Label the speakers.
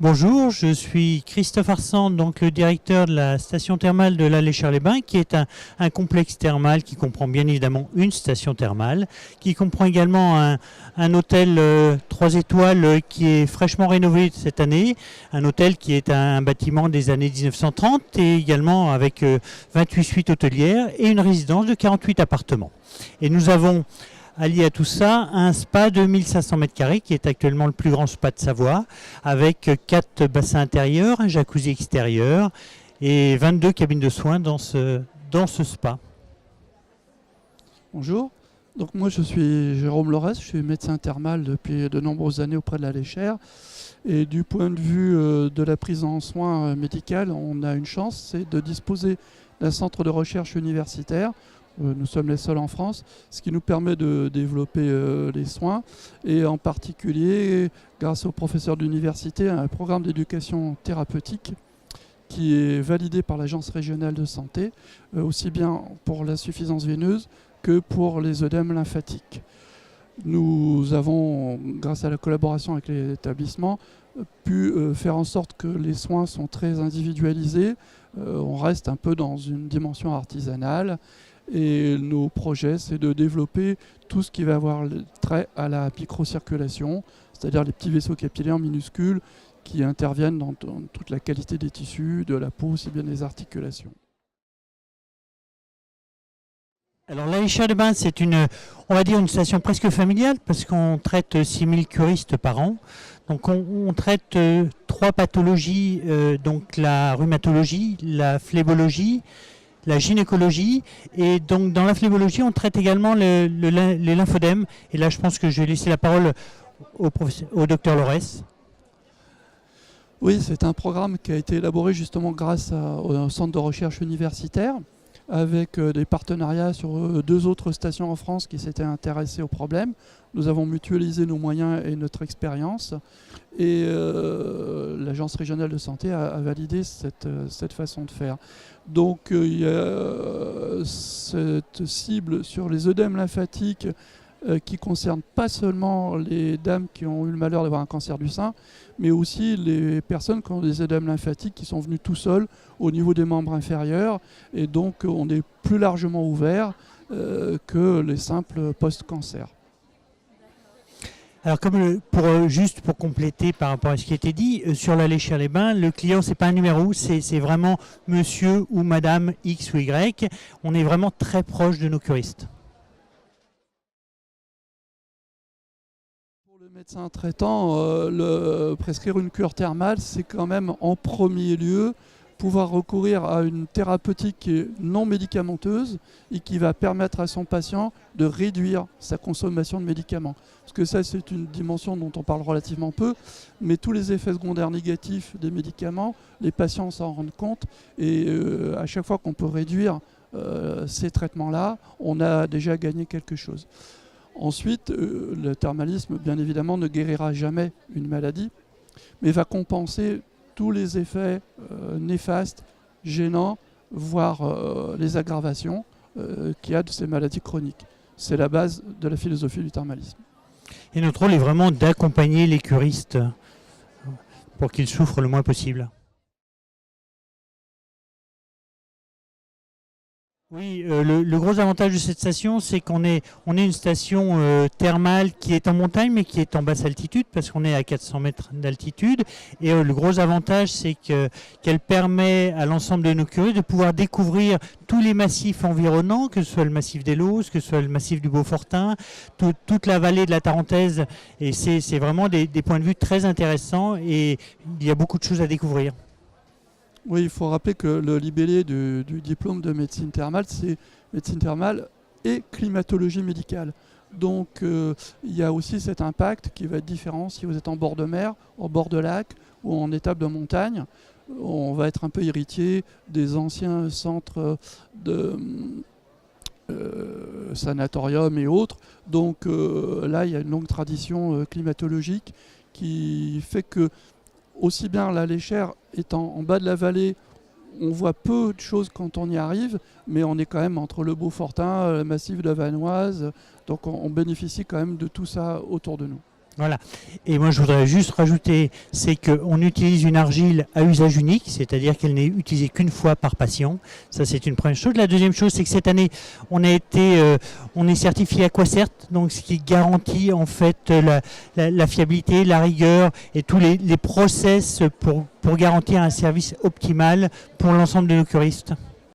Speaker 1: Bonjour, je suis Christophe Arsan, donc le directeur de la station thermale de La Léchère-les-Bains, qui est un complexe thermal qui comprend bien évidemment une station thermale, qui comprend également un hôtel 3 étoiles qui est fraîchement rénové cette année, un hôtel qui est un bâtiment des années 1930 et également avec 28 suites hôtelières et une résidence de 48 appartements. Et nous avons allié à tout ça, un spa de 1500 m² qui est actuellement le plus grand spa de Savoie, avec 4 bassins intérieurs, un jacuzzi extérieur et 22 cabines de soins dans ce spa.
Speaker 2: Bonjour, donc moi je suis Jérôme Lorès, je suis médecin thermal depuis de nombreuses années auprès de la Léchère. Et du point de vue de la prise en soins médicale, on a une chance, c'est de disposer d'un centre de recherche universitaire. Nous sommes les seuls en France, ce qui nous permet de développer les soins et en particulier, grâce aux professeurs d'université, un programme d'éducation thérapeutique qui est validé par l'Agence régionale de santé, aussi bien pour l'insuffisance veineuse que pour les œdèmes lymphatiques. Nous avons, grâce à la collaboration avec les établissements, pu faire en sorte que les soins sont très individualisés. On reste un peu dans une dimension artisanale. Et nos projets, c'est de développer tout ce qui va avoir trait à la microcirculation, c'est-à-dire les petits vaisseaux capillaires minuscules qui interviennent dans toute la qualité des tissus, de la peau, aussi bien des articulations.
Speaker 1: Alors La Léchère-les-Bains, c'est on va dire une station presque familiale parce qu'on traite 6000 curistes par an. Donc on traite 3 pathologies, donc la rhumatologie, la phlébologie, la gynécologie, et donc dans la phlébologie on traite également les lymphodèmes, et là je pense que je vais laisser la parole au docteur Lorès.
Speaker 2: Oui, c'est un programme qui a été élaboré justement grâce au centre de recherche universitaire, avec des partenariats sur 2 autres stations en France qui s'étaient intéressées au problème. Nous avons mutualisé nos moyens et notre expérience, et l'Agence régionale de santé a validé cette façon de faire. Donc il y a cette cible sur les œdèmes lymphatiques qui concerne pas seulement les dames qui ont eu le malheur d'avoir un cancer du sein, mais aussi les personnes qui ont des œdèmes lymphatiques qui sont venues tout seuls au niveau des membres inférieurs. Et donc on est plus largement ouvert que les simples post-cancer.
Speaker 1: Alors juste pour compléter par rapport à ce qui a été dit, sur La Léchère-les-Bains, le client c'est pas un numéro, c'est vraiment monsieur ou madame X ou Y. On est vraiment très proche de nos curistes.
Speaker 2: Pour le médecin traitant, prescrire une cure thermale, c'est quand même en premier lieu pouvoir recourir à une thérapeutique qui est non médicamenteuse et qui va permettre à son patient de réduire sa consommation de médicaments. Parce que ça, c'est une dimension dont on parle relativement peu, mais tous les effets secondaires négatifs des médicaments, les patients s'en rendent compte, et à chaque fois qu'on peut réduire ces traitements-là, on a déjà gagné quelque chose. Ensuite, le thermalisme, bien évidemment, ne guérira jamais une maladie, mais va compenser tous les effets néfastes, gênants, voire les aggravations qu'il y a de ces maladies chroniques. C'est la base de la philosophie du thermalisme.
Speaker 1: Et notre rôle est vraiment d'accompagner les curistes pour qu'ils souffrent le moins possible. Oui, le gros avantage de cette station, c'est qu'on est une station thermale qui est en montagne, mais qui est en basse altitude, parce qu'on est à 400 mètres d'altitude. Et le gros avantage, c'est qu'elle permet à l'ensemble de nos curistes de pouvoir découvrir tous les massifs environnants, que ce soit le massif des Lausses, que ce soit le massif du Beaufortin, toute la vallée de la Tarentaise. Et c'est vraiment des points de vue très intéressants, et il y a beaucoup de choses à découvrir.
Speaker 2: Oui, il faut rappeler que le libellé du diplôme de médecine thermale, c'est médecine thermale et climatologie médicale. Donc il y a aussi cet impact qui va être différent si vous êtes en bord de mer, en bord de lac ou en étape de montagne. On va être un peu héritier des anciens centres de sanatorium et autres. Donc là, il y a une longue tradition climatologique qui fait que aussi bien la Léchère étant en bas de la vallée, on voit peu de choses quand on y arrive, mais on est quand même entre le Beaufortin, le massif de la Vanoise, donc on bénéficie quand même de tout ça autour de nous.
Speaker 1: Voilà. Et moi, je voudrais juste rajouter, c'est qu'on utilise une argile à usage unique, c'est-à-dire qu'elle n'est utilisée qu'une fois par patient. Ça, c'est une première chose. La deuxième chose, c'est que cette année, on est certifié Aquacert, donc ce qui garantit en fait la fiabilité, la rigueur et tous les process pour garantir un service optimal pour l'ensemble de nos curistes.